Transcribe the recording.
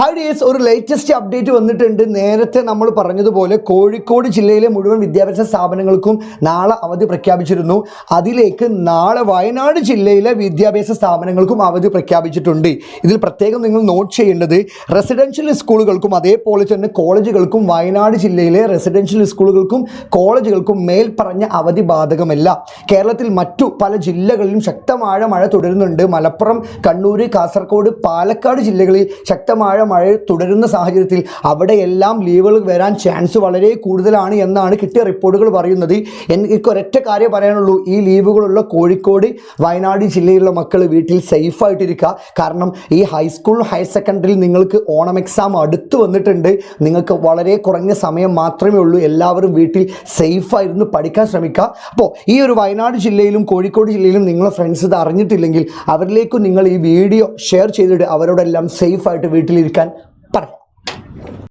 Hi dears, ഒരു latest update വന്നിട്ടുണ്ട്. നേരത്തെ നമ്മൾ പറഞ്ഞതുപോലെ കോഴിക്കോട് ജില്ലയിലെ മുഴുവൻ വിദ്യാഭ്യാസ സ്ഥാപനങ്ങൾക്കും നാളെ അവധി പ്രഖ്യാപിച്ചിരുന്നു. അതിലേക്ക് നാളെ വയനാട് ജില്ലയിലെ വിദ്യാഭ്യാസ സ്ഥാപനങ്ങൾക്കും അവധി പ്രഖ്യാപിച്ചിട്ടുണ്ട്. ഇതിൽ പ്രത്യേകം നിങ്ങൾ നോട്ട് ചെയ്യേണ്ടത് റെസിഡൻഷ്യൽ സ്കൂളുകൾക്കും അതേപോലെ തന്നെ കോളേജുകൾക്കും വയനാട് ജില്ലയിലെ റെസിഡൻഷ്യൽ സ്കൂളുകൾക്കും കോളേജുകൾക്കും മേൽ പറഞ്ഞ അവധി ബാധകമല്ല. കേരളത്തിൽ മറ്റു പല ജില്ലകളിലും ശക്തമായ മഴ തുടരുന്നുണ്ട്. മലപ്പുറം, കണ്ണൂർ, കാസർഗോഡ്, പാലക്കാട് ജില്ലകളിൽ ശക്തമായ മഴ തുടരുന്ന സാഹചര്യത്തിൽ അവിടെയെല്ലാം ലീവുകൾ വരാൻ ചാൻസ് വളരെ കൂടുതലാണ് എന്നാണ് കിട്ടിയ റിപ്പോർട്ടുകൾ പറയുന്നത്. എനിക്ക് ഒരൊറ്റ കാര്യം പറയാനുള്ളൂ, ഈ ലീവുകളുള്ള കോഴിക്കോട്, വയനാട് ജില്ലയിലുള്ള മക്കൾ വീട്ടിൽ സേഫായിട്ടിരിക്കുക. കാരണം ഈ ഹൈസ്കൂൾ, ഹയർ സെക്കൻഡറിയിൽ നിങ്ങൾക്ക് ഓണം എക്സാം അടുത്ത് വന്നിട്ടുണ്ട്. നിങ്ങൾക്ക് വളരെ കുറഞ്ഞ സമയം മാത്രമേ ഉള്ളൂ. എല്ലാവരും വീട്ടിൽ സേഫായിരുന്നു പഠിക്കാൻ ശ്രമിക്കുക. അപ്പോൾ ഈ ഒരു വയനാട് ജില്ലയിലും കോഴിക്കോട് ജില്ലയിലും നിങ്ങളെ ഫ്രണ്ട്സ് ഇത് അറിഞ്ഞിട്ടില്ലെങ്കിൽ അവരിലേക്കും നിങ്ങൾ ഈ വീഡിയോ ഷെയർ ചെയ്തിട്ട് അവരോടെല്ലാം സേഫായിട്ട് വീട്ടിലിരിക്കാൻ പറ.